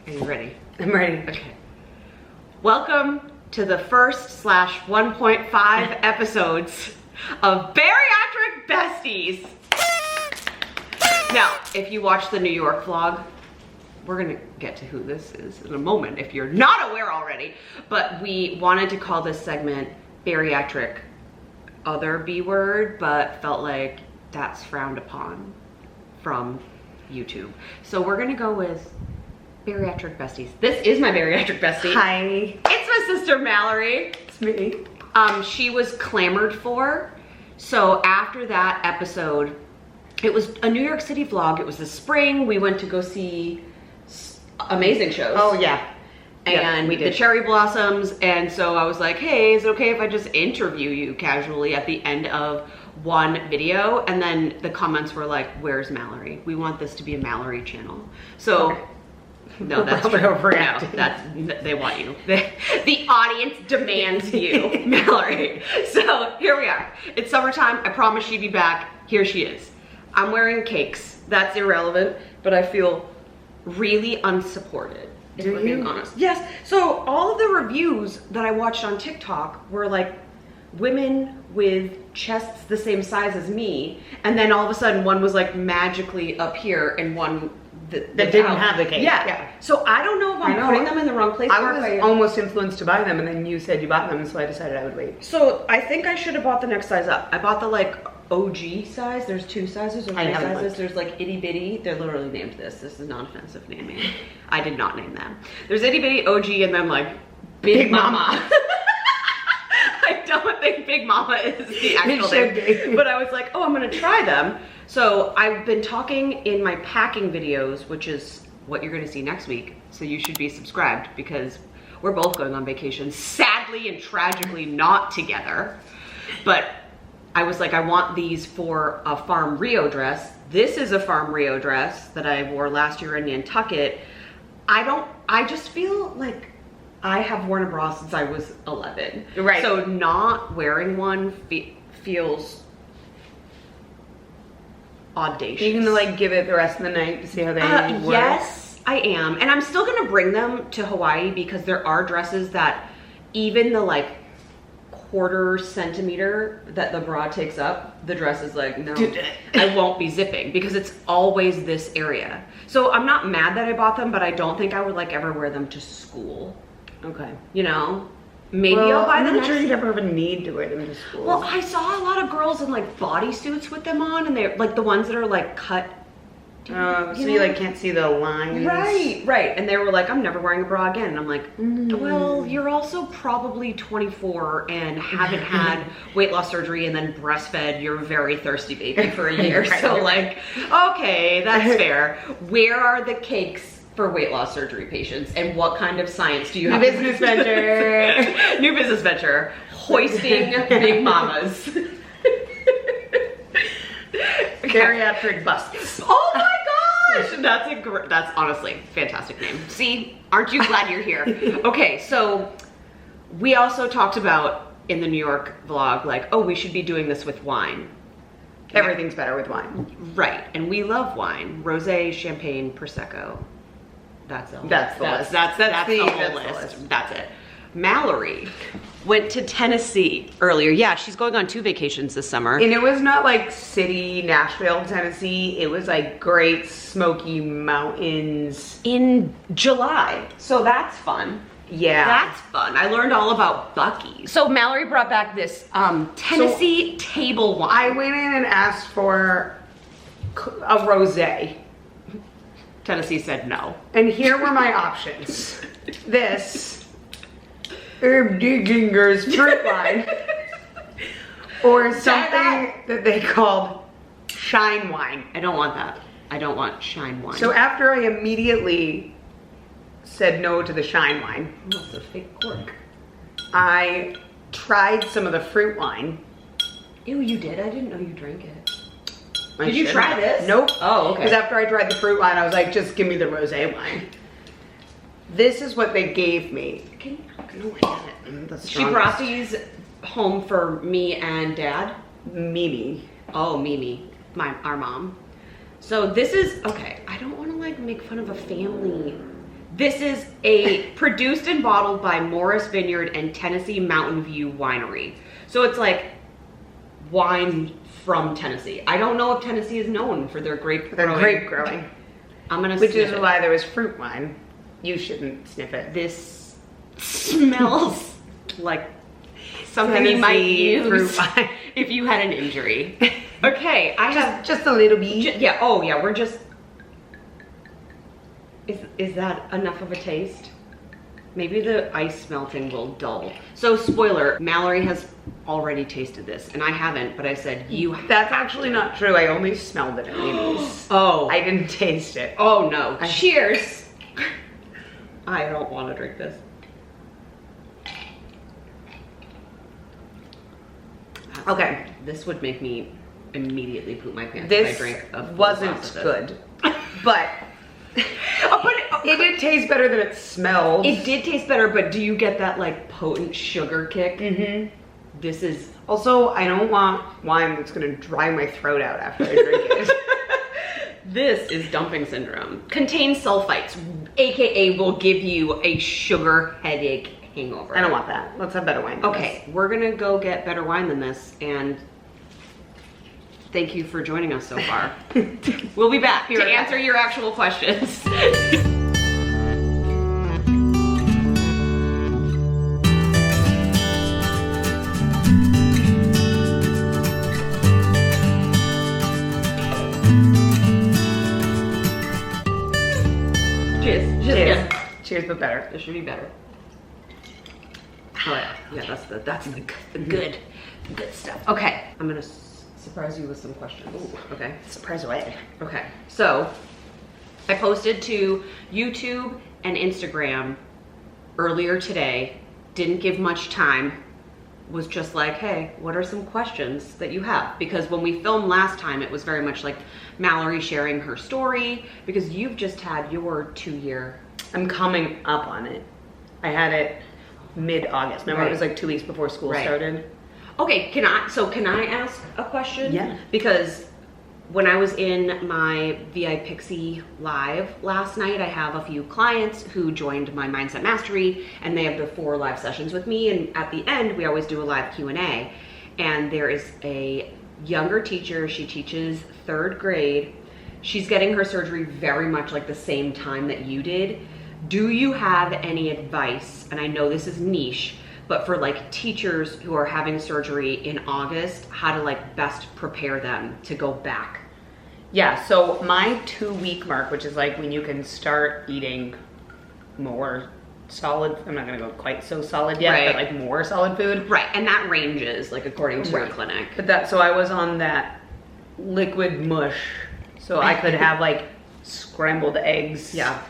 Are you ready? I'm ready. Okay. Welcome to the first / 1.5 episodes of Bariatric Besties. Now, if you watch the New York vlog, we're gonna get to who this is in a moment if you're not aware already, but we wanted to call this segment Bariatric Other B word, but felt like that's frowned upon from YouTube. So we're gonna go with Bariatric Besties. This is my Bariatric Bestie. Hi. It's my sister Mallory. It's me. She was clamored for. So after that episode, it was a New York City vlog. It was the spring. We went to go see amazing shows. Oh yeah. And we did. the cherry blossoms. And so I was like, hey, is it okay if I just interview you casually at the end of one video? And then the comments were like, where's Mallory? We want this to be a Mallory channel. So okay. No, that's true. No, that's, they want you. The audience demands you, Mallory. So here we are. It's summertime. I promised she'd be back. Here she is. I'm wearing cakes. That's irrelevant, but I feel really unsupported, if we're being honest. Yes. So all of the reviews that I watched on TikTok were like women with chests the same size as me, and then all of a sudden one was like magically up here and one that didn't have the cake. Yeah. So I don't know if I'm putting them in the wrong place. I was almost influenced to buy them, and then you said you bought them, so I decided I would wait. So I think I should have bought the next size up. I bought the like OG size. There's 2 sizes or 3 sizes. Looked. There's like itty bitty. They're literally named this. This is non-offensive naming. I did not name them. There's itty bitty, OG, and then like Big Mama. I don't think Big Mama is the actual name, but I was like, oh, I'm gonna try them. So I've been talking in my packing videos, which is what you're gonna see next week. So you should be subscribed because we're both going on vacation, sadly and tragically not together. But I was like, I want these for a Farm Rio dress. This is a Farm Rio dress that I wore last year in Nantucket. I just feel like I have worn a bra since I was 11. Right. So not wearing one feels audacious. You're gonna like give it the rest of the night to see how they work? Yes, I am. And I'm still gonna bring them to Hawaii because there are dresses that even the like 1/4 centimeter that the bra takes up, the dress is like, no, I won't be zipping because it's always this area. So I'm not mad that I bought them, but I don't think I would like ever wear them to school. Okay. You know? Maybe I'll buy them. I'm not sure you'd ever have a need to wear them to school. Well, I saw a lot of girls in like bodysuits with them on, and they're like the ones that are like cut. So you like can't see the lines. Right. And they were like, I'm never wearing a bra again. And I'm like, well, you're also probably 24 and haven't had weight loss surgery and then breastfed your very thirsty baby for a year. So like, okay, that's fair. Where are the cakes for weight loss surgery patients, and what kind of science do you have? New business venture. New business venture. Hoisting Big Mamas. Bariatric Besties. Oh my gosh! That's honestly a fantastic name. See, aren't you glad you're here? Okay, so we also talked about in the New York vlog, like, oh, we should be doing this with wine. Everything's better with wine. Right, and we love wine. Rosé, champagne, Prosecco. That's the list. That's the whole list. That's it. Mallory went to Tennessee earlier. Yeah, she's going on 2 vacations this summer. And it was not like city Nashville, Tennessee. It was like Great Smoky Mountains. In July. So that's fun. Yeah. That's fun. I learned all about Buc-ee's. So Mallory brought back this Tennessee table wine. I went in and asked for a rosé. Tennessee said no. And here were my options. This Herb Dinginger's fruit wine, or something that they called shine wine. I don't want that. I don't want shine wine. So after I immediately said no to the shine wine, that's a fake cork. I tried some of the fruit wine. Ew, you did? I didn't know you drank it. Did you try this? Nope. Oh, okay. Because after I tried the fruit wine, I was like, just give me the rosé wine. This is what they gave me. She brought these home for me and Dad. Mimi. Oh, Mimi, our mom. So this is, okay, I don't want to like make fun of a family. This is a produced and bottled by Morris Vineyard and Tennessee Mountain View Winery. So it's like wine from Tennessee. I don't know if Tennessee is known for their grape growing. I'm gonna Which is why there was fruit wine. You shouldn't sniff it. This smells like something you might use if you had an injury. Okay, I have just a little bit. Yeah. Oh yeah. We're just. Is that enough of a taste? Maybe the ice melting will dull. So spoiler, Mallory has already tasted this and I haven't, but I said you have. That's actually not true. I only smelled it at Amy's. Oh. I didn't taste it. Oh no. Cheers. I don't want to drink this. Okay. This would make me immediately poop my pants this if I drank a full wasn't glass of good. But it did taste better than it smelled. It did taste better, but do you get that like potent sugar kick? Mm-hmm. This is also, I don't want wine that's gonna dry my throat out after I drink it. This is dumping syndrome. Contains sulfites, aka will give you a sugar headache hangover. I don't want that. Let's have better wine. Okay, we're gonna go get better wine than this, and thank you for joining us so far. We'll be back to answer your actual questions. Cheers. Cheers. Cheers, but better. This should be better. Oh yeah, yeah. That's the good stuff. Okay, I'm gonna surprise you with some questions. Ooh, okay. Surprise away. Okay. So I posted to YouTube and Instagram earlier today. Didn't give much time. Was just like, hey, what are some questions that you have? Because when we filmed last time, it was very much like Mallory sharing her story, because you've just had your 2-year. I'm coming up on it. I had it mid-August. Remember, it was like 2 weeks before school started. Okay, can I ask a question? Yeah. Because when I was in my VI Pixie live last night, I have a few clients who joined my Mindset Mastery, and they have their 4 live sessions with me, and at the end we always do a live Q&A. And there is a younger teacher, she teaches 3rd grade. She's getting her surgery very much like the same time that you did. Do you have any advice, and I know this is niche, but for like teachers who are having surgery in August, how to like best prepare them to go back? Yeah, so my 2-week mark, which is like when you can start eating more solid, I'm not gonna go quite so solid yet, but like more solid food. Right, and that ranges like according to your clinic. But so I was on that liquid mush, so I could have like scrambled eggs. Yeah.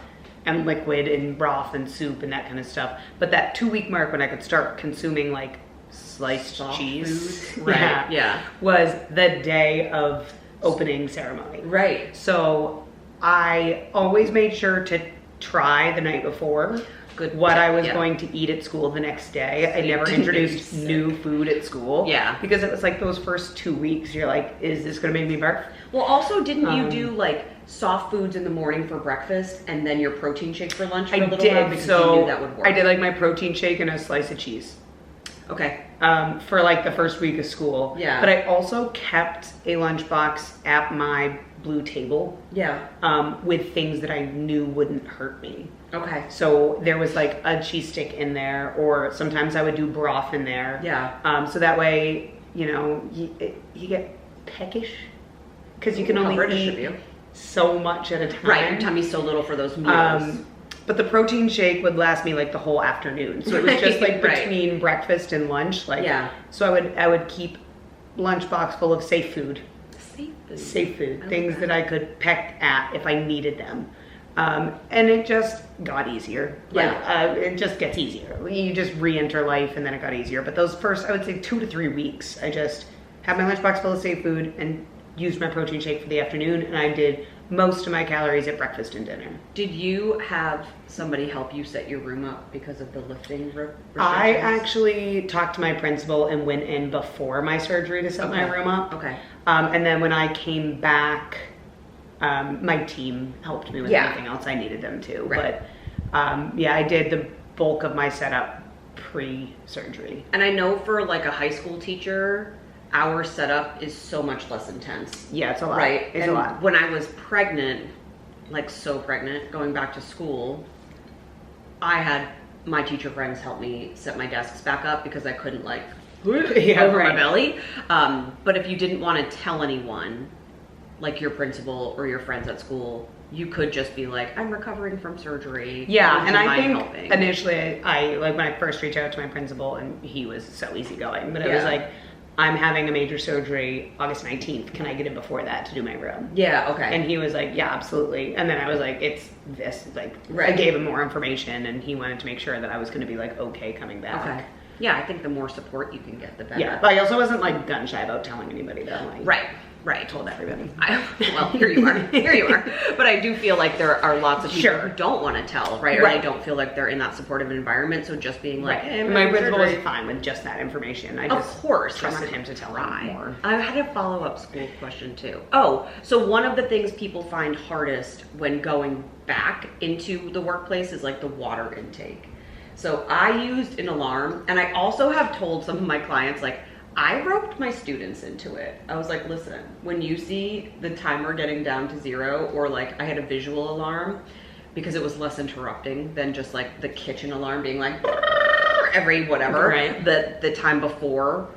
And liquid and broth and soup and that kind of stuff. But that 2-week mark when I could start consuming like sliced cheese, food. Right? Yeah, was the day of opening ceremony. Right. So I always made sure to try the night before what I was going to eat at school the next day. I never introduced new food at school. Yeah. Because it was like those first 2 weeks, you're like, is this gonna make me barf? Well, also, didn't you do like soft foods in the morning for breakfast and then your protein shake for lunch for a little while, because you knew that would work? I did like my protein shake and a slice of cheese. Okay. For like the first week of school. Yeah. But I also kept a lunchbox at my blue table. Yeah. With things that I knew wouldn't hurt me. Okay. So there was like a cheese stick in there, or sometimes I would do broth in there. Yeah. So that way, you know, you get peckish, because you can only eat so much at a time. Right, your tummy's so little for those meals. But the protein shake would last me like the whole afternoon. So it was just like between breakfast and lunch. Like, so I would keep lunchbox full of safe food. Safe food. Things that I could peck at if I needed them. And it just got easier. Like, it just gets easier. You just re-enter life, and then it got easier. But those first, I would say 2 to 3 weeks, I just had my lunchbox full of safe food and used my protein shake for the afternoon, and I did most of my calories at breakfast and dinner. Did you have somebody help you set your room up because of the lifting restrictions? I actually talked to my principal and went in before my surgery to set my room up. Okay. And then when I came back, my team helped me with anything else I needed them to. Right. Yeah, I did the bulk of my setup pre-surgery. And I know for like a high school teacher, our setup is so much less intense. Yeah, it's a lot. Right? It's a lot. When I was pregnant, like so pregnant, going back to school, I had my teacher friends help me set my desks back up because I couldn't like over my belly. But if you didn't want to tell anyone, like your principal or your friends at school, you could just be like, I'm recovering from surgery. Yeah, and I think initially, I like when I first reached out to my principal, and he was so easygoing, but it was like, I'm having a major surgery August 19th. Can I get in before that to do my room? Yeah, okay. And he was like, yeah, absolutely. And then I was like, it's this. Like, I gave him more information, and he wanted to make sure that I was going to be like, okay, coming back. Okay. Yeah, I think the more support you can get, the better. Yeah, but I also wasn't like gun shy about telling anybody though. Like, right. Told everybody. Well, here you are. But I do feel like there are lots of people who don't want to tell, right? Or they don't feel like they're in that supportive environment. So just being like, hey, my principal was fine with just that information. I just of course trusted him to tell me more. I had a follow-up school question too. Oh, so one of the things people find hardest when going back into the workplace is like the water intake. So I used an alarm, and I also have told some of my clients, like, I roped my students into it. I was like, listen, when you see the timer getting down to 0, or like I had a visual alarm because it was less interrupting than just like the kitchen alarm being like every whatever, the time before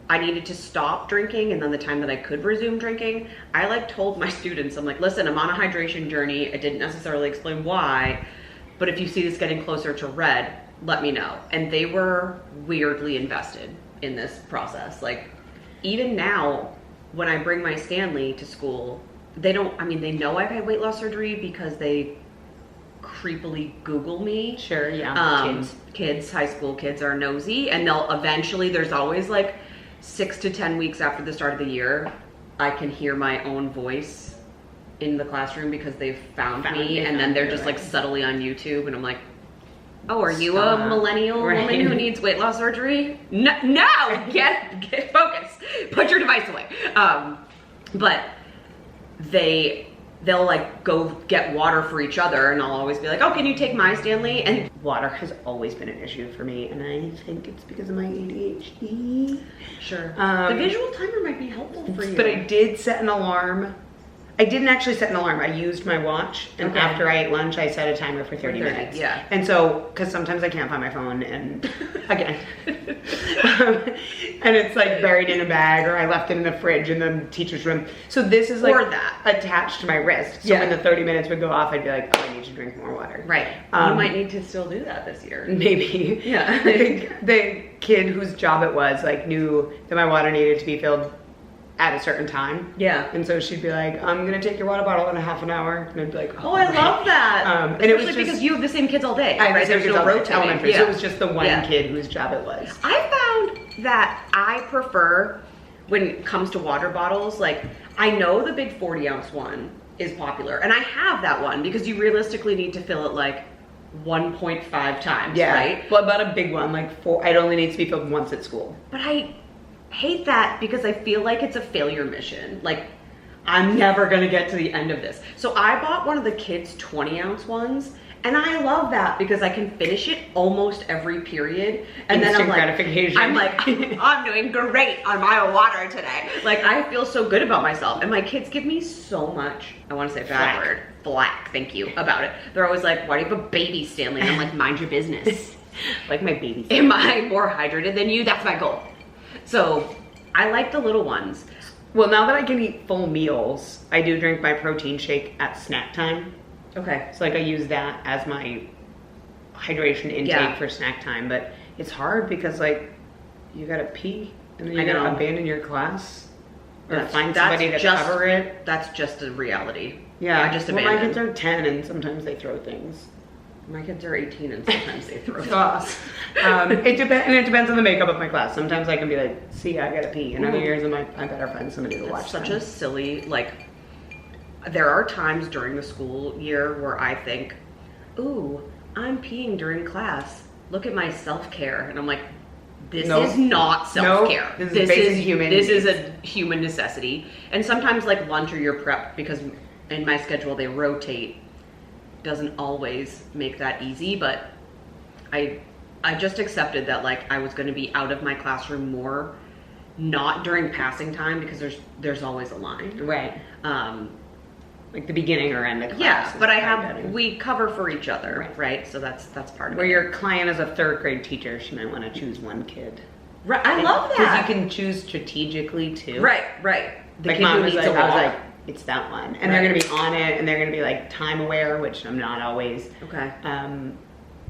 I needed to stop drinking, and then the time that I could resume drinking, I like told my students, I'm like, listen, I'm on a hydration journey. I didn't necessarily explain why, but if you see this getting closer to red, let me know. And they were weirdly invested in this process. Like, even now when I bring my Stanley to school, they know I've had weight loss surgery because they creepily Google me. Sure, yeah. Kids, high school kids are nosy, and they'll eventually, there's always like 6 to 10 weeks after the start of the year, I can hear my own voice in the classroom because they've found me, and then they're just like subtly on YouTube, and I'm like, oh, are you a millennial woman who needs weight loss surgery? No, get focused. Put your device away. But they'll like go get water for each other, and I'll always be like, oh, can you take my Stanley? And water has always been an issue for me, and I think it's because of my ADHD. Sure. The visual timer might be helpful for you. But I did set an alarm. I didn't actually set an alarm. I used my watch, and after I ate lunch, I set a timer for 30 minutes. Yeah. And so, because sometimes I can't find my phone, and again, and it's like buried in a bag, or I left it in the fridge in the teacher's room. So this is like attached to my wrist. So when the 30 minutes would go off, I'd be like, oh, I need to drink more water. Right. You might need to still do that this year. Maybe. Yeah. I think the kid whose job it was like knew that my water needed to be filled at a certain time. Yeah. And so she'd be like, I'm gonna take your water bottle in a half an hour. And I'd be like, oh, I love that. And it was just, because you have the same kids all day. Right? There's no rotating. Elementary. So it was just the one kid whose job it was. I found that I prefer, when it comes to water bottles, like, I know the big 40-ounce one is popular, and I have that one because you realistically need to fill it like 1.5 times, right? Well, about a big one, like 4, it only needs to be filled once at school. But I hate that because I feel like it's a failure mission. Like, I'm never gonna get to the end of this. So I bought one of the kids' 20-ounce ones, and I love that because I can finish it almost every period. And then I'm like, I'm doing great on my water today. Like, I feel so good about myself. And my kids give me so much, I wanna say a bad word, flack, thank you, about it. They're always like, why do you have a baby, Stanley? And I'm like, mind your business. Like my baby. Am I more hydrated than you? That's my goal. So I like the little ones. Well, now that I can eat full meals, I do drink my protein shake at snack time. Okay. So like I use that as my hydration intake for snack time, but it's hard because like you gotta pee and then you gotta abandon your class or find somebody to cover it. That's just a reality. Yeah, I just abandon. My kids are 10 and sometimes they throw things. My kids are 18 and sometimes they throw things. It depends on the makeup of my class. Sometimes I can be like, see, I gotta pee. And other years I better find somebody to watch. Such a silly, like, there are times during the school year where I think, ooh, I'm peeing during class. Look at my self-care. And I'm like, this is not self-care. This is basic human needs. This is a human necessity. And sometimes like lunch or your prep, because in my schedule they rotate. doesn't always make that easy, but I just accepted that like I was going to be out of my classroom more, not during passing time, because there's always a line. Right. Like the beginning or end of class. Yeah, but we cover for each other, right? So that's part of it. Where your client is a 3rd grade teacher, she might want to choose one kid. Right, I love that. Because you can choose strategically too. Right. The like kid mom who was needs like, a I was walk. like, it's that one. And they're going to be on it, and they're going to be like time aware, which I'm not always. Okay.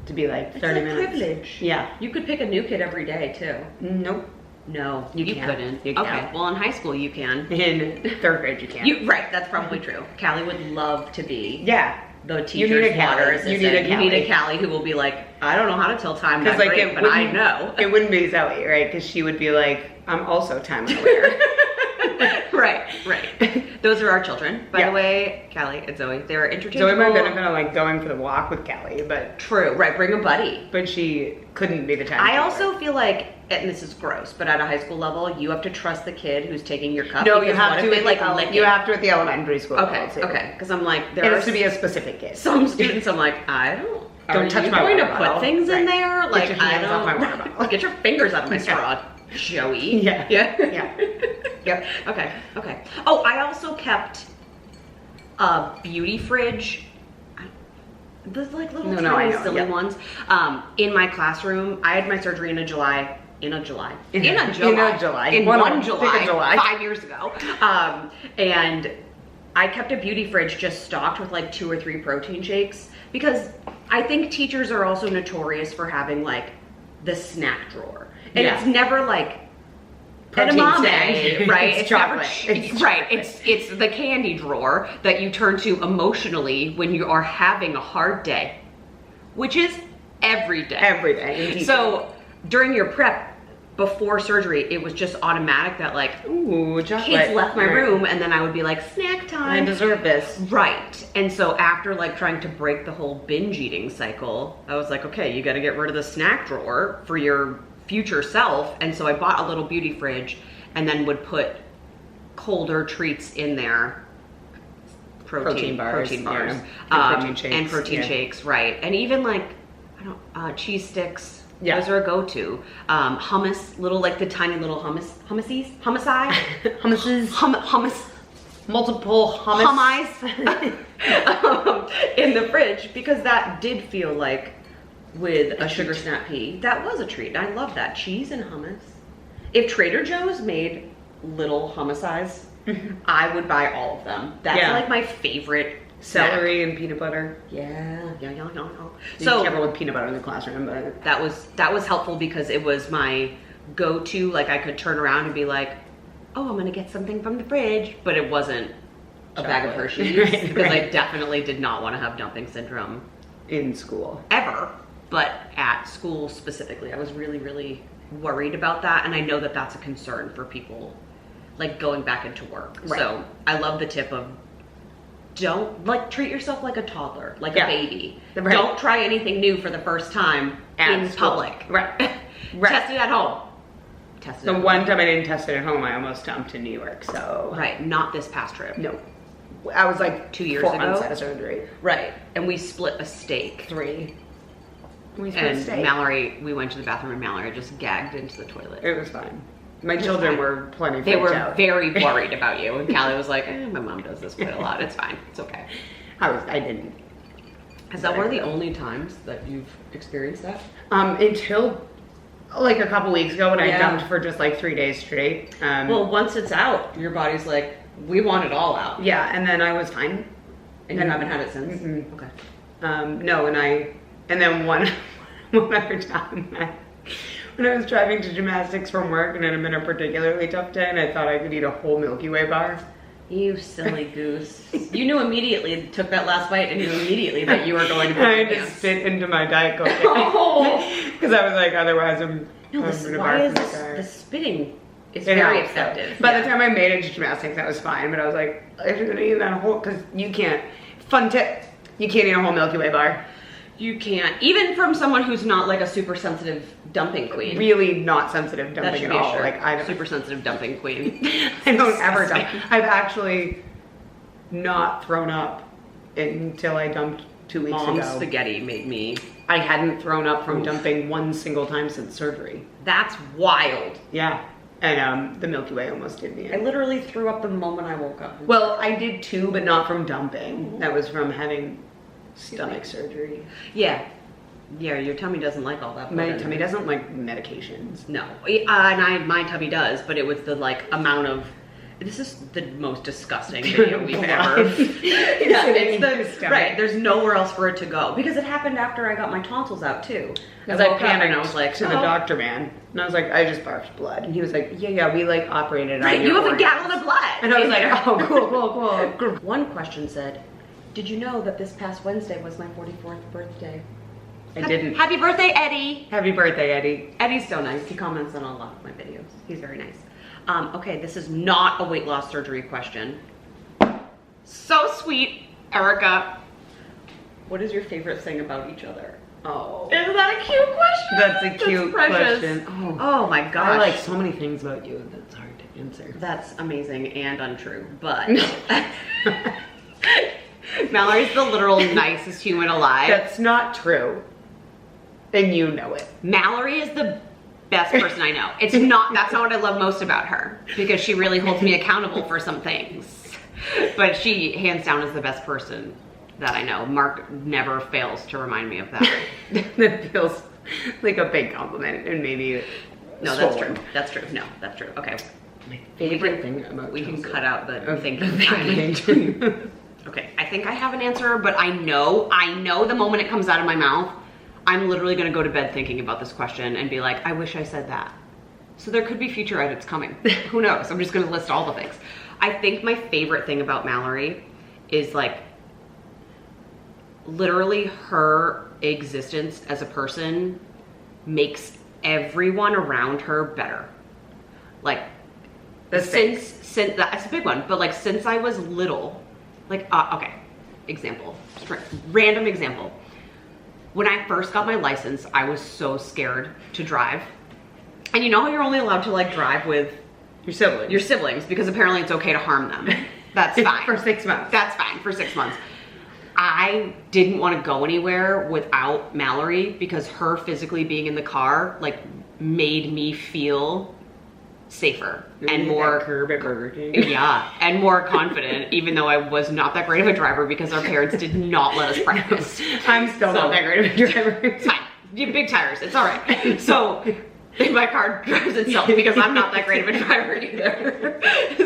To be like 30 it's a minutes. Privilege. Yeah. You could pick a new kid every day too. Nope. No, you couldn't. You okay. can't. Well, in high school you can. In 3rd grade you can. Right. That's probably true. Callie would love to be. Yeah. The teacher's water assistant. You need a Callie who will be like, I don't know how to tell time that like great, but I know. It wouldn't be Zoe, right? Because she would be like, I'm also time aware. Right. Those are our children. By the way, Callie and Zoe, they're interchangeable. Zoe might have been like going for the walk with Callie, but... True, right, bring a buddy. But she couldn't be the time. I also feel like, and this is gross, but at a high school level, you have to trust the kid who's taking your cup. No, you have to. You have to at the elementary school. Okay. Because I'm like, it has to be a specific kid. Some students, I'm like, I don't touch my water water bottle. Going to put things in there? Like, get your hands off my water bottle. Get your fingers out of my straw, Joey. Yeah. Yep. Okay. Oh, I also kept a beauty fridge. The like little tiny silly ones. In my classroom, I had my surgery in July. 5 years ago. And I kept a beauty fridge just stocked with like 2 or 3 protein shakes, because I think teachers are also notorious for having like the snack drawer. And it's never like edamame, right? It's chocolate. It's the candy drawer that you turn to emotionally when you are having a hard day, which is every day. Every day. Indeed. So during your prep, before surgery, it was just automatic that like, ooh, chocolate. Kids left my room, and then I would be like, snack time. I deserve this. Right. And so after like trying to break the whole binge eating cycle, I was like, okay, you got to get rid of the snack drawer for your future self. And so I bought a little beauty fridge and then would put colder treats in there. Protein bars. And protein shakes. And protein shakes, right. And even like, cheese sticks. Yeah. Those are a go-to. Hummus, little like the tiny little hummuses, multiple hummus in the fridge, because that did feel like, with a sugar snap pea, that was a treat. I love that. Cheese and hummus. If Trader Joe's made little hummusize, I would buy all of them. That's like my favorite. Celery and peanut butter. Yeah. So careful with peanut butter in the classroom, but that was helpful, because it was my go-to. Like I could turn around and be like, "Oh, I'm gonna get something from the fridge," but it wasn't a bag of Hershey's, because I definitely did not want to have dumping syndrome in school ever. But at school specifically, I was really, really worried about that, and I know that that's a concern for people, like going back into work. Right. So I love the tip of, don't treat yourself like a toddler, like a baby. Right. Don't try anything new for the first time in public. Right. Test it at home. One time I didn't test it at home, I almost dumped in New York. So not this past trip. No, I was like 2 years 4 ago. months out of surgery. Right, and we split a steak. 3. We split and a steak. Mallory, we went to the bathroom, and Mallory just gagged into the toilet. It was fine. My children were plenty. They were very worried about you, and Callie was like, my mom does this quite a lot. It's fine. It's okay. I didn't. Is that one of the only times that you've experienced that? Until like a couple weeks ago, when I dumped for just like 3 days straight. Well, once it's out, your body's like, we want it all out. Yeah, and then I was fine. And you haven't had it since? Mm-hmm. Okay. No, and then one other time, when I was driving to gymnastics from work, and it had been a particularly tough day, and I thought I could eat a whole Milky Way bar. You silly goose. You knew immediately, took that last bite, and knew immediately that you were going to I just spit into my Diet Coke. Because I was like, otherwise I'm going to barf in the car. The spitting is very effective. By the time I made it to gymnastics, that was fine, but I was like, I'm going to eat that whole, because you can't. Fun tip, you can't eat a whole Milky Way bar. You can't. Even from someone who's not like a super sensitive dumping queen. Really not sensitive dumping at all. Like I super sensitive dumping queen. I don't ever dump. I've actually not thrown up until I dumped 2 weeks Mom's ago. spaghetti made me... I hadn't thrown up from dumping one single time since surgery. That's wild. Yeah. And the Milky Way almost did me I in. literally threw up the moment I woke up. Well, I did too, but not from dumping. That was from having stomach surgery. Yeah. Yeah, your tummy doesn't like all that. My tummy doesn't like medications. No. And my tummy does, but it was the like amount of... This is the most disgusting video we've ever... Yeah, it's right, there's nowhere else for it to go. Because it happened after I got my tonsils out too. Because I woke up panicked and I was like, to the doctor man. And I was like, I just barfed blood. And he was like, yeah, we like operated on you your have organs. a gallon of blood. And I was like, oh, cool. One question said, did you know that this past Wednesday was my 44th birthday? I didn't. Happy birthday, Eddie. Happy birthday, Eddie. Eddie's so nice. He comments on a lot of my videos. He's very nice. Okay, this is not a weight loss surgery question. So sweet, Erica. What is your favorite thing about each other? Oh. Isn't that a cute question? That's a cute question. Oh my gosh. I like so many things about you that's hard to answer. That's amazing and untrue, but Mallory's the literal nicest human alive. That's not true. And you know it. Mallory is the best person I know. It's not, that's not what I love most about her, because she really holds me accountable for some things. But she, hands down, is the best person that I know. Mark never fails to remind me of that. That feels like a big compliment, and maybe no, that's true. That's true. No, that's true. Okay. My favorite thing about we can cut out the thing. Okay, I think I have an answer, but I know the moment it comes out of my mouth, I'm literally gonna go to bed thinking about this question and be like, I wish I said that. So there could be future edits coming. Who knows? I'm just gonna list all the things. I think my favorite thing about Mallory is like literally her existence as a person makes everyone around her better. Like since that's a big one, but like since I was little, like okay, example, random example. When I first got my license, I was so scared to drive. And you know how you're only allowed to like drive with your siblings because apparently it's okay to harm them. That's fine. For 6 months. That's fine for 6 months. I didn't want to go anywhere without Mallory because her physically being in the car like made me feel safer and more curb at Burger King. Yeah, and more confident, even though I was not that great of a driver because our parents did not let us practice. I'm still not that great of a driver. It's fine. You have big tires. It's all right. So my car drives itself because I'm not that great of a driver either.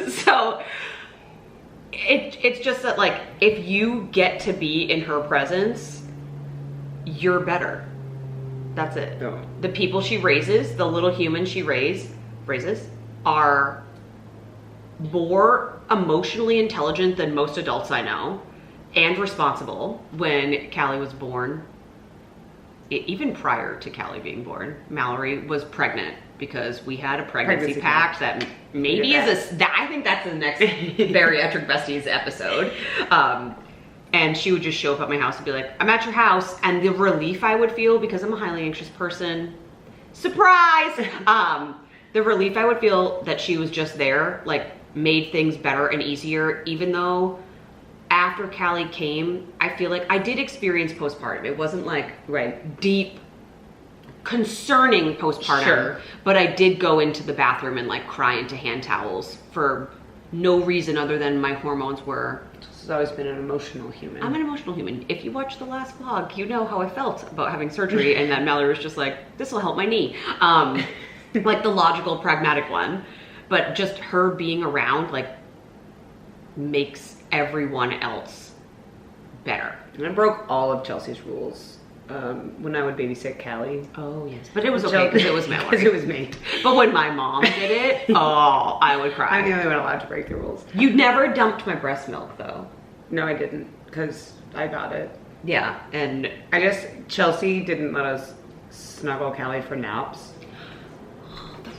So it's just that like if you get to be in her presence, you're better. That's it. No. The people she raises, the little humans she raises are more emotionally intelligent than most adults I know and responsible. When Callie was born, even prior to Callie being born, Mallory was pregnant because we had a pregnancy pact that maybe is I think that's the next Bariatric Besties episode. And she would just show up at my house and be like, I'm at your house. And the relief I would feel, because I'm a highly anxious person, surprise! The relief I would feel that she was just there, like, made things better and easier, even though after Callie came, I feel like I did experience postpartum. It wasn't like deep, concerning postpartum, but I did go into the bathroom and like cry into hand towels for no reason other than my hormones were... She's always been an emotional human. I'm an emotional human. If you watch the last vlog, you know how I felt about having surgery and that Mallory was just like, this will help my knee. Like the logical, pragmatic one. But just her being around, like, makes everyone else better. And I broke all of Chelsea's rules when I would babysit Callie. Oh, yes. But it was okay because it was Mallory. Because it was me. But when my mom did it, oh, I would cry. I'm the only one allowed to break the rules. You never dumped my breast milk, though. No, I didn't, because I got it. Yeah, and... Chelsea didn't let us snuggle Callie for naps. The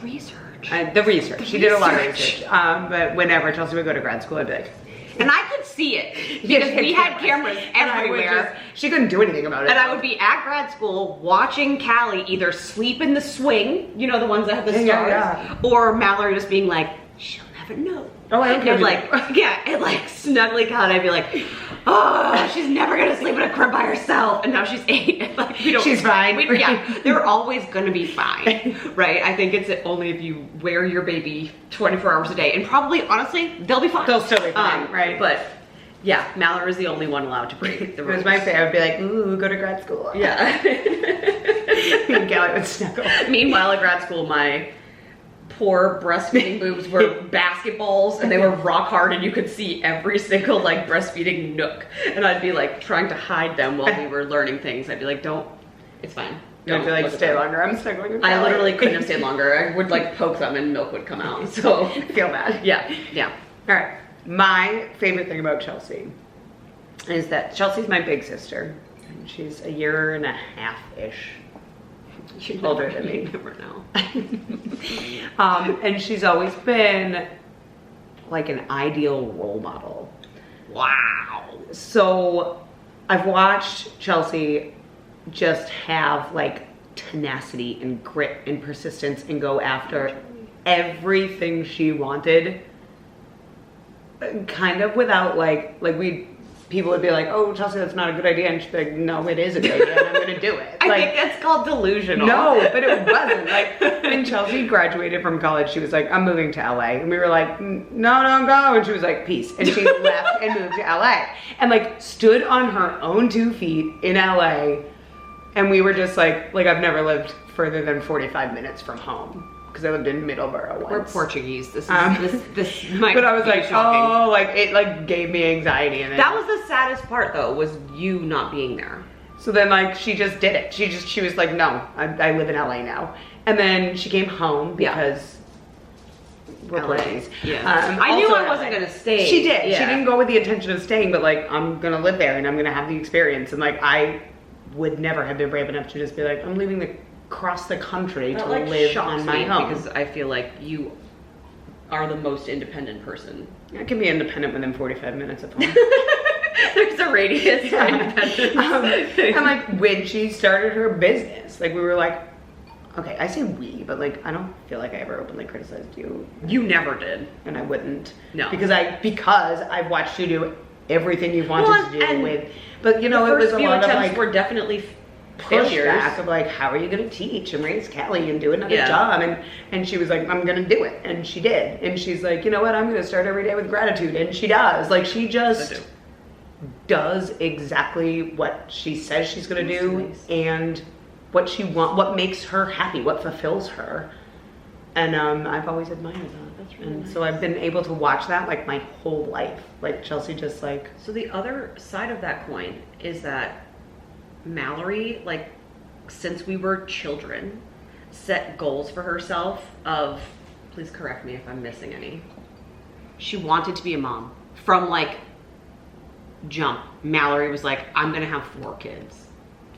research. She did a lot of research. But whenever Chelsea would go to grad school, I'd be like... And I could see it, because we had cameras everywhere. She couldn't do anything about it. And I would be at grad school watching Callie either sleep in the swing, you know, the ones that have the stars, or Mallory just being like, she'll have it? No. Oh, I don't care. Like, yeah, and like snuggly count. I'd be like, oh, she's never gonna sleep in a crib by herself. And now she's 8. And like, she's fine. Yeah, they're always gonna be fine, right? I think it's only if you wear your baby 24 hours a day, and probably, honestly, they'll be fine. They'll still be fine, right? But yeah, Mallory is the only one allowed to break the rules. It was my favorite. I would be like, ooh, go to grad school. Yeah. Me and Callie would snuggle. Meanwhile, at grad school, my poor breastfeeding boobs were basketballs, and they were rock hard, and you could see every single like breastfeeding nook. And I'd be like trying to hide them while we were learning things. I'd be like, don't, it's fine. Don't be like, stay longer. I'm snuggling with I literally couldn't have stayed longer. I would like poke them and milk would come out. So feel bad. Yeah, yeah. All right. My favorite thing about Chelsea is that Chelsea's my big sister. And she's a year and a half-ish older than me. You never know. And she's always been like an ideal role model. Wow. So I've watched Chelsea just have like tenacity and grit and persistence and go after everything she wanted, kind of without people would be like, oh, Chelsea, that's not a good idea. And she'd be like, no, it is a good idea, and I'm going to do it. I think that's called delusional. No, but it wasn't. Like, when Chelsea graduated from college, she was like, I'm moving to LA. And we were like, no, don't go. And she was like, peace. And she left and moved to LA. And like, stood on her own 2 feet in LA. And we were just like I've never lived further than 45 minutes from home. Because I lived in Middleborough once. We're Portuguese. This might but I was be like, shocking. oh, like it like gave me anxiety. And that was the saddest part though, was you not being there. So then like she just did it. She was like, no, I live in LA now. And then she came home because we're Portuguese. Yeah. I knew I wasn't gonna stay. She did. Yeah. She didn't go with the intention of staying, but like I'm gonna live there and I'm gonna have the experience. And like I would never have been brave enough to just be like, I'm leaving across the country to live on my home. Because I feel like you are the most independent person. I can be independent within 45 minutes of home. There's a radius for independence. And like when she started her business, like we were like, okay, I say we, but like I don't feel like I ever openly criticized you. You never did. And I wouldn't. No. Because I've watched you do everything you've wanted to do with, but you know, it was a lot of like, were definitely pushback of like, how are you going to teach and raise Callie and do another job? And she was like, I'm going to do it. And she did. And she's like, you know what? I'm going to start every day with gratitude. And she does. Like, she just does exactly what she says she's going to do. Nice. And what makes her happy, what fulfills her. And I've always admired that. That's really nice. So I've been able to watch that like my whole life. Like Chelsea just like. So the other side of that coin is that Mallory, like, since we were children, set goals for herself of, please correct me if I'm missing any. She wanted to be a mom. From like jump, Mallory was like, I'm gonna have 4 kids.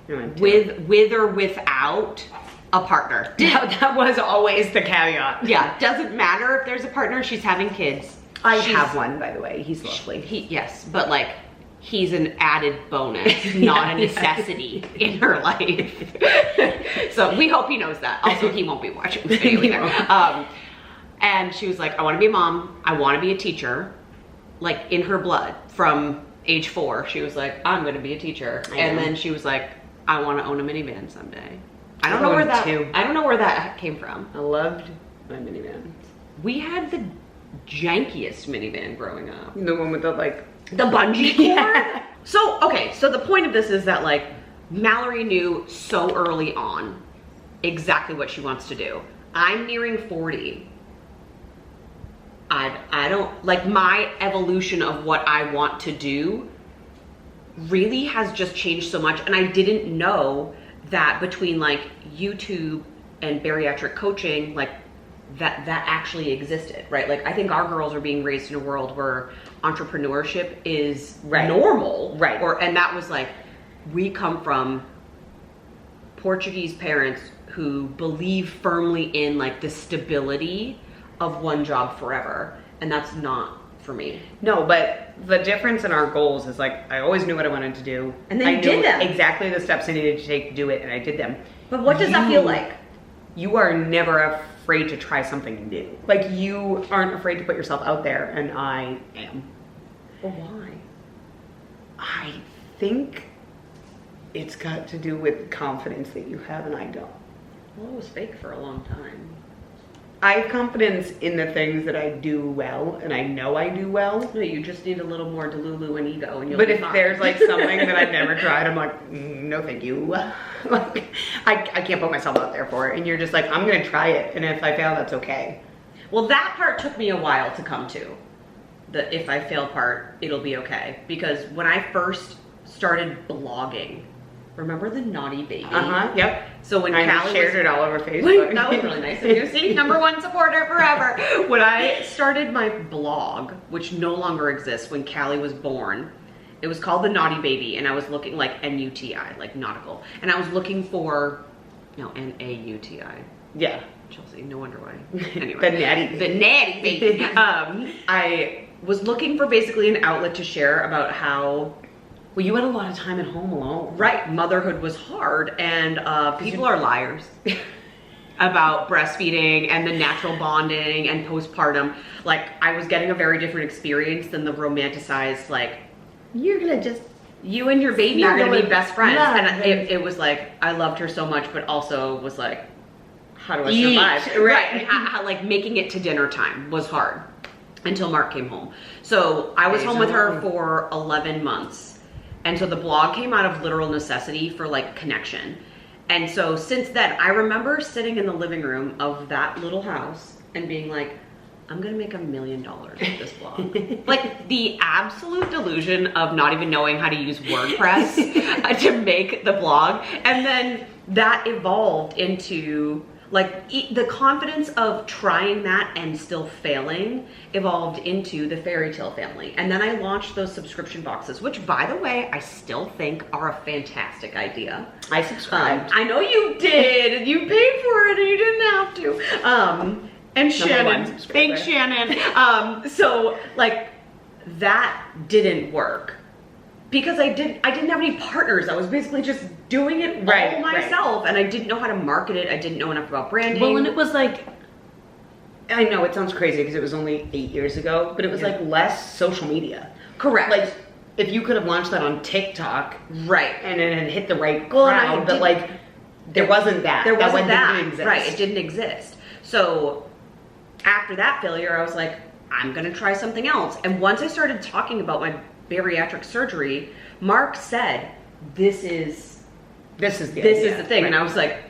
With or without a partner. That was always the caveat. Yeah, doesn't matter if there's a partner, she's having kids. I have one, by the way. He's lovely. Yes, but like, he's an added bonus, not a necessity in her life. So we hope he knows that. Also, he won't be watching this video either. And she was like, I want to be a mom. I want to be a teacher. Like in her blood from age 4, she was like, I'm going to be a teacher. And then she was like, I want to own a minivan someday. I don't know where that came from. I loved my minivan. We had the jankiest minivan growing up. The one with the like, the bungee cord? Yeah. So, okay, so the point of this is that like Mallory knew so early on exactly what she wants to do. I'm nearing 40. I don't, like my evolution of what I want to do really has just changed so much. And I didn't know that between like YouTube and bariatric coaching, like that actually existed, right? Like I think our girls are being raised in a world where entrepreneurship is normal, right? And that was like, we come from Portuguese parents who believe firmly in like the stability of one job forever, and that's not for me. No, but the difference in our goals is like I always knew what I wanted to do, and then I did them exactly the steps I needed to take to do it, and I did them. But what does that feel like? You are never afraid to try something new. Like, you aren't afraid to put yourself out there, and I am. Well, why? I think it's got to do with confidence that you have and I don't. Well, it was fake for a long time. I have confidence in the things that I do well, and I know I do well. No, you just need a little more Delulu and ego, and you'll But be if fine. there's like something that I've never tried, I'm like, no thank you. Like, I can't put myself out there for it. And you're just like, I'm gonna try it, and if I fail, that's okay. Well, that part took me a while to come to. The if I fail part, it'll be okay. Because when I first started blogging, remember the naughty baby? Yep. So when I Callie shared it all over Facebook. That was really nice of you. See, #1 supporter forever. When I started my blog, which no longer exists, when Callie was born, it was called The Naughty Baby, and I was looking like NUTI, like nautical, and I was looking for, no, NAUTI. Yeah. Chelsea, no wonder why. Anyway, The natty baby. I was looking for basically an outlet to share about how. Well, you had a lot of time at home alone. Right, motherhood was hard, and people are liars about breastfeeding and the natural bonding and postpartum. Like, I was getting a very different experience than the romanticized, like, you're gonna just, you and your baby are gonna be best friends. Yeah. And it was like, I loved her so much, but also was like, how do I Eat. survive? Right, and how, like, making it to dinner time was hard until Mark came home. So I was home with her for 11 months. And so the blog came out of literal necessity for like connection. And so since then, I remember sitting in the living room of that little house and being like, I'm gonna make $1 million with this blog. Like, the absolute delusion of not even knowing how to use WordPress to make the blog. And then that evolved into like the confidence of trying that and still failing evolved into the BariTale family. And then I launched those subscription boxes, which, by the way, I still think are a fantastic idea. I subscribed. I know you did. You paid for it and you didn't have to. And Shannon, thanks Shannon. So like, that didn't work because I didn't have any partners. I was basically just doing it all myself, and I didn't know how to market it. I didn't know enough about branding. Well, and it was like, I know it sounds crazy because it was only 8 years ago, but it was like less social media. Correct. Like, if you could have launched that on TikTok, right, and it had hit the right crowd, but like, there wasn't that. There wasn't that. Didn't exist. Right, it didn't exist. So after that failure, I was like, I'm gonna try something else. And once I started talking about my bariatric surgery, Mark said, this is the thing. Right. And I was like,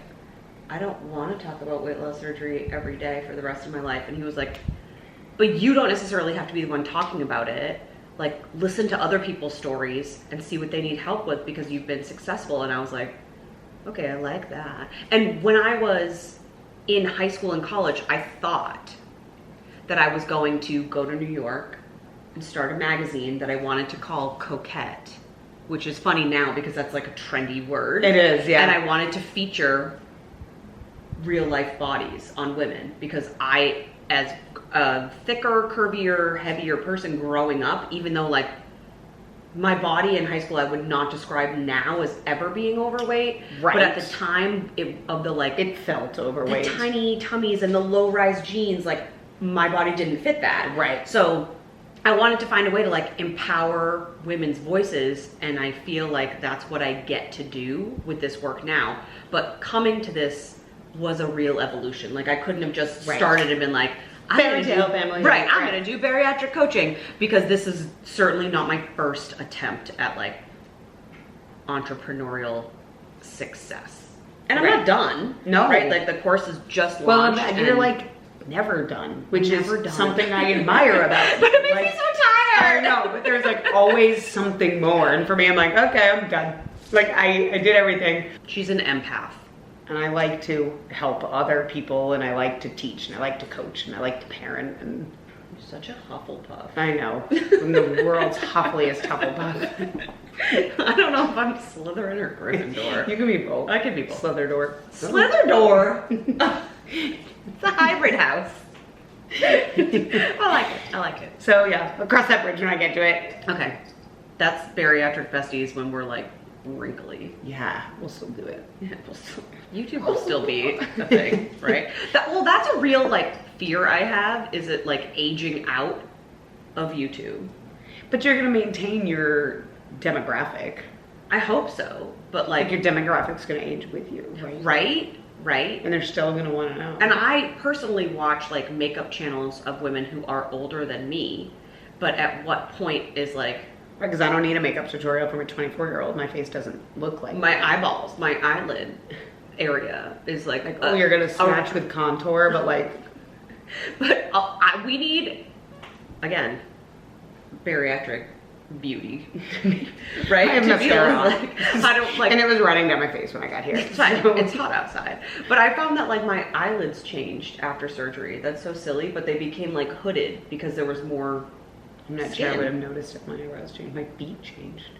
I don't want to talk about weight loss surgery every day for the rest of my life. And he was like, but you don't necessarily have to be the one talking about it. Like, listen to other people's stories and see what they need help with because you've been successful. And I was like, okay, I like that. And when I was in high school and college, I thought that I was going to go to New York and start a magazine that I wanted to call Coquette, which is funny now because that's like a trendy word. It is, yeah. And I wanted to feature real life bodies on women because I, as a thicker, curvier, heavier person growing up, even though like my body in high school I would not describe now as ever being overweight, right. But at the time it felt overweight. The tiny tummies and the low-rise jeans, like my body didn't fit that. Right. So I wanted to find a way to like empower women's voices, and I feel like that's what I get to do with this work now. But coming to this was a real evolution. Like, I couldn't have just started and been like, BariTale family. Right, I'm gonna do bariatric coaching, because this is certainly not my first attempt at like entrepreneurial success. And I'm not done. No. Right, like the course is just launched. Well, and you're like never done, which never is done. something I admire about it. But it makes me so tired. I know, but there's like always something more. And for me, I'm like, okay, I'm done. Like, I did everything. She's an empath. And I like to help other people, and I like to teach, and I like to coach, and I like to parent, and you're such a Hufflepuff. I know. I'm the world's huffliest Hufflepuff. I don't know if I'm Slytherin or Gryffindor. You can be both. I can be both. Slytherdor. Slytherdor. It's a hybrid house. I like it. I like it. So yeah, I'll cross that bridge when I get to it. Okay. That's Bariatric Besties when we're like wrinkly. Yeah, we'll still do it. Yeah, YouTube will still be a thing, right? Well, that's a real like fear I have, is it like aging out of YouTube? But you're gonna maintain your demographic. I hope so, but like your demographic's gonna age with you, right? Right. And they're still gonna want to know. And I personally watch like makeup channels of women who are older than me, but at what point is like, because I don't need a makeup tutorial from a 24-year-old. My face doesn't look like my that. eyeballs, my eyelid area is like oh, you're gonna smash with contour, but like, but we need, again, bariatric beauty, right? I have mascara on. I don't like, and it was running down my face when I got here. It's fine. It's hot outside. But I found that like my eyelids changed after surgery. That's so silly, but they became like hooded because there was more. I'm not sure I would have noticed if my eyebrows changed. My feet changed.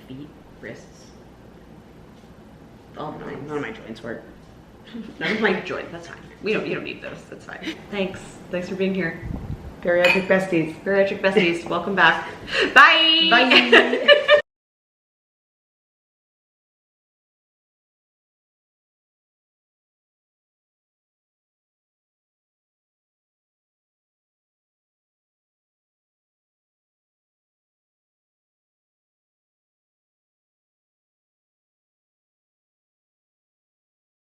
Feet, wrists, all the things. None of my joints work. None of my joints. That's fine. You don't need those. That's fine. Thanks for being here. Bariatric Besties. Bariatric Besties. Welcome back. Bye. Bye.